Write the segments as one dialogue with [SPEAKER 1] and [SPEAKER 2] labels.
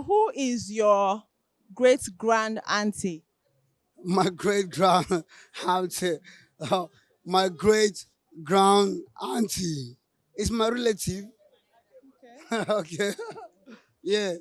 [SPEAKER 1] Who is your great grand auntie?
[SPEAKER 2] My great grand auntie, uh, my great grand auntie is my relative. Okay, yeah.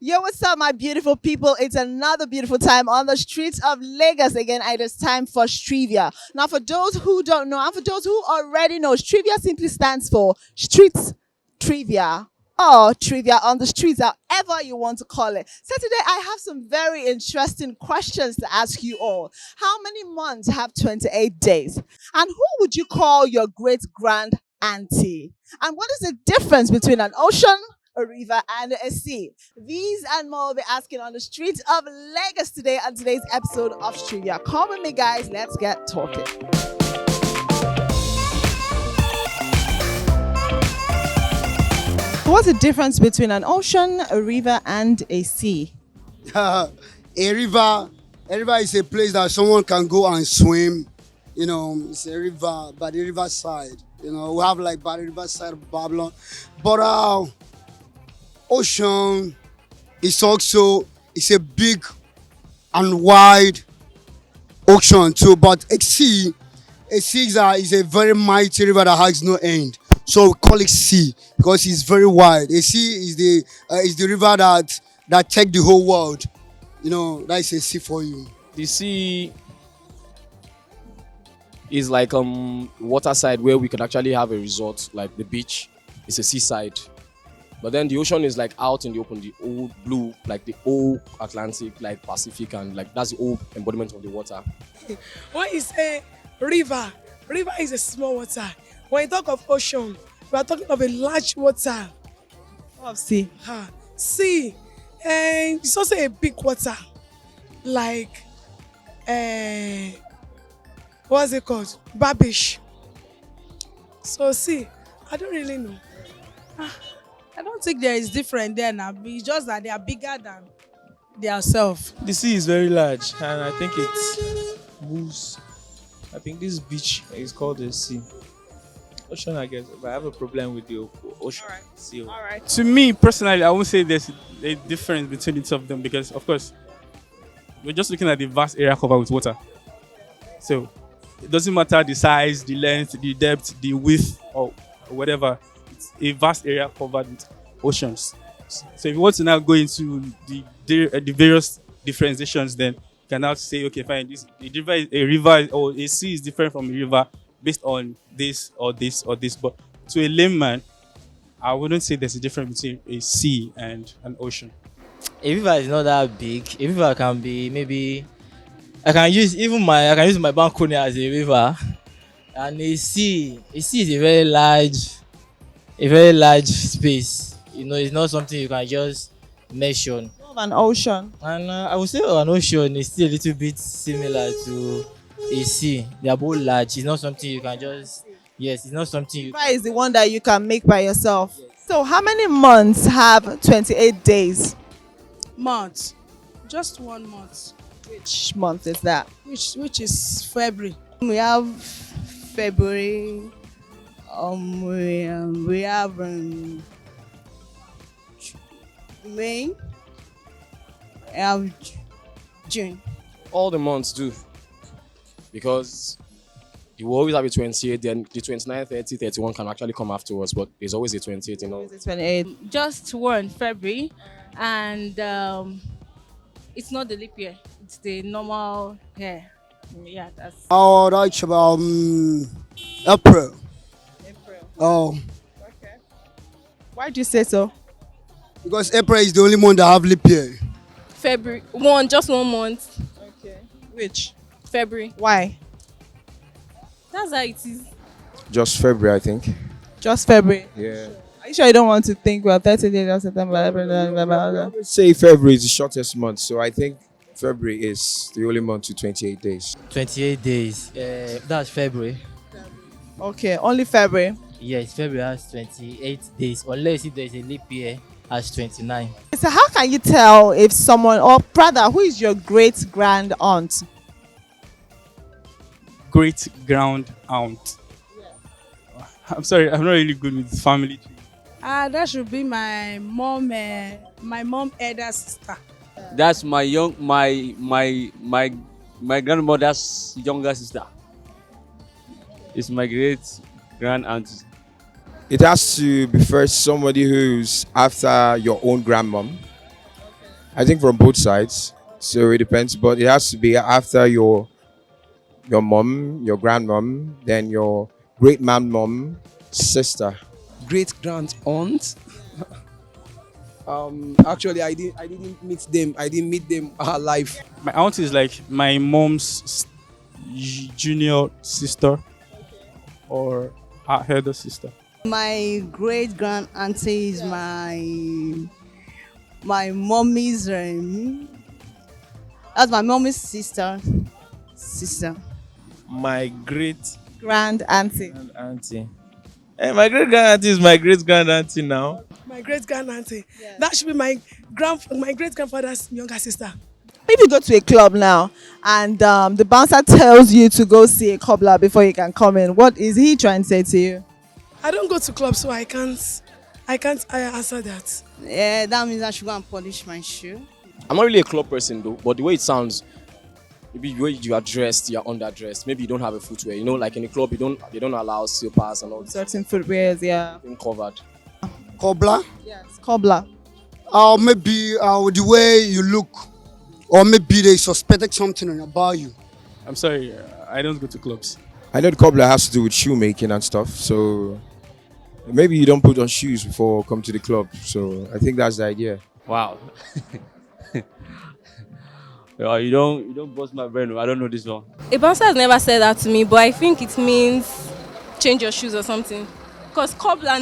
[SPEAKER 1] Yo, what's up, my beautiful people? It's another beautiful time on the streets of Lagos again. It is time for Strivia. Now, for those who don't know, and for those who already know, Strivia simply stands for Streets Trivia or Trivia on the Streets, however you want to call it. So today, I have some very interesting questions to ask you all. How many months have 28 days? And who would you call your great grand auntie? And what is the difference between an ocean, a river, and a sea? These and more will be asking on the streets of Lagos today on today's episode of Trivia. Come with me, guys. Let's get talking. What's the difference between an ocean, a river, and a sea?
[SPEAKER 2] a river is a place that someone can go and swim. You know, it's a river by the riverside. You know, we have like by the riverside of Babylon. But ocean is also it's a big and wide ocean too. But a sea is a very mighty river that has no end. So we call it sea because it's very wide. A sea is the river that take the whole world. You know, that is a sea for you.
[SPEAKER 3] The sea is like water side where we could actually have a resort, like the beach. It's a seaside. But then the ocean is like out in the open, the old blue, like the old Atlantic, like Pacific, and like that's the old embodiment of the water.
[SPEAKER 4] When you say river, river is a small water. When you talk of ocean, we are talking of a large water.
[SPEAKER 1] Of sea.
[SPEAKER 4] Sea, and it's also a big water, like what's it called? Babish. So see, I don't really know.
[SPEAKER 5] I don't think there is different there now. It's just that they are bigger than themselves.
[SPEAKER 6] The sea is very large and I think it moves. I think this beach is called the sea. Ocean, I guess, but I have a problem with the ocean.
[SPEAKER 1] Alright.
[SPEAKER 6] Sea.
[SPEAKER 1] All right.
[SPEAKER 7] To me personally, I won't say there's a difference between the two of them because, of course, we're just looking at the vast area covered with water. So it doesn't matter the size, the length, the depth, the width, or whatever. It's a vast area covered with oceans. So if you want to now go into the various differentiations, then you can now say, okay, fine, a river or a sea is different from a river based on this or this or this. But to a layman, I wouldn't say there's a difference between a sea and an ocean.
[SPEAKER 8] A river is not that big. A river can be maybe I can use my balcony as a river, and a sea is a very large space. You know, it's not something you can just mention.
[SPEAKER 1] More of an ocean.
[SPEAKER 8] And I would say an ocean is still a little bit similar to a sea. They are both large. It's not something you can just it's not something you.
[SPEAKER 1] River is the one that you can make by yourself. So, how many months have 28 days?
[SPEAKER 5] Month, just 1 month,
[SPEAKER 1] Which month is that?
[SPEAKER 5] which is February.
[SPEAKER 9] We have February. We have May. We have June.
[SPEAKER 3] All the months do. Because you will always have a 28, then the 29, 30, 31 can actually come afterwards, but there's always a 28, you know.
[SPEAKER 1] It's 28.
[SPEAKER 10] Just one February, and it's not the leap year; it's the normal year. Yeah, that's.
[SPEAKER 2] Oh, that's about April.
[SPEAKER 1] April.
[SPEAKER 2] Oh,
[SPEAKER 1] Okay. Why do you say so?
[SPEAKER 2] because April is the only month that have leap year.
[SPEAKER 10] February, just 1 month.
[SPEAKER 1] Okay. Which?
[SPEAKER 10] February.
[SPEAKER 1] Why?
[SPEAKER 10] That's how it is.
[SPEAKER 11] Just February, I think.
[SPEAKER 1] Just February.
[SPEAKER 11] Yeah.
[SPEAKER 1] Are you sure you don't want to think about 30 days of September?
[SPEAKER 11] I would say February is the shortest month, so I think February is the only month to 28 days.
[SPEAKER 8] 28 days. That's February.
[SPEAKER 1] Okay, only February.
[SPEAKER 8] Yes, February has 28 days, unless if there is a leap year, has 29.
[SPEAKER 1] So how can you tell if someone, or rather, who is your great grand aunt?
[SPEAKER 7] Great grand aunt. I'm sorry, I'm not really good with family tree.
[SPEAKER 5] That should be my mom elder sister.
[SPEAKER 12] That's my grandmother's younger sister. It's my great grand auntie.
[SPEAKER 11] It has to be first somebody who's after your own grandmom. I think from both sides. So it depends, but it has to be after your mom, your grandmom, then your great mom, sister.
[SPEAKER 13] Great grand aunt. Actually, I didn't meet them. I didn't meet them alive.
[SPEAKER 7] My aunt is like my mom's junior sister or her elder sister.
[SPEAKER 9] My great grand auntie is my mommy's that's my mommy's sister.
[SPEAKER 6] My great
[SPEAKER 1] Grand auntie.
[SPEAKER 6] auntie. Hey, my great grand auntie is my great grand auntie now.
[SPEAKER 4] My great grand auntie. That should be my great grandfather's younger sister.
[SPEAKER 1] If you go to a club now and the bouncer tells you to go see a cobbler before you can come in, what is he trying to say to you?
[SPEAKER 4] I don't go to clubs, so I can't answer that.
[SPEAKER 9] Yeah, that means I should go and polish my shoe.
[SPEAKER 3] I'm not really a club person though, but the way it sounds, maybe the way you are dressed, you're underdressed. Maybe you don't have a footwear. You know, like in a club, they don't allow slippers and all.
[SPEAKER 1] Certain footwears, yeah.
[SPEAKER 3] Being covered.
[SPEAKER 2] Cobbler.
[SPEAKER 1] Yes, cobbler.
[SPEAKER 2] Maybe the way you look, or maybe they suspected something about you.
[SPEAKER 7] I'm sorry, I don't go to clubs.
[SPEAKER 11] I know the cobbler has to do with shoemaking and stuff, so maybe you don't put on shoes before come to the club. So I think that's the idea.
[SPEAKER 12] Wow. Well, you don't bust my brain. I don't know this one.
[SPEAKER 10] A bouncer has never said that to me, but I think it means change your shoes or something. Because cobbler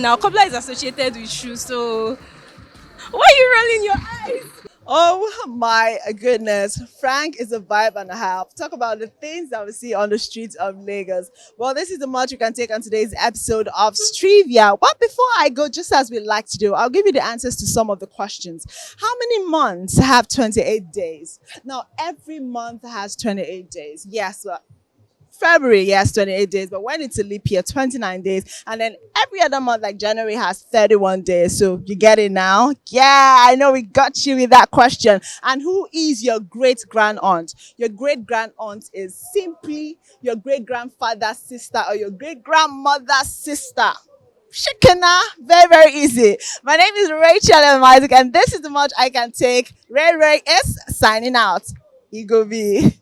[SPEAKER 10] is associated with shoes, so why are you rolling your eyes?
[SPEAKER 1] Oh my goodness. Frank is a vibe and a half. Talk about the things that we see on the streets of Lagos. Well, this is the much you can take on today's episode of Strivia. But before I go, just as we like to do, I'll give you the answers to some of the questions. How many months have 28 days? Now, every month has 28 days. Yes, February, yes, 28 days, but when it's a leap year, 29 days. And then every other month, like January, has 31 days. So you get it now? Yeah, I know we got you with that question. And who is your great-grand aunt? Your great-grand aunt is simply your great-grandfather's sister or your great-grandmother's sister. Shikana, very, very easy. My name is Rachel M. Isaac, and this is the much I can take. Ray is signing out. Ego B.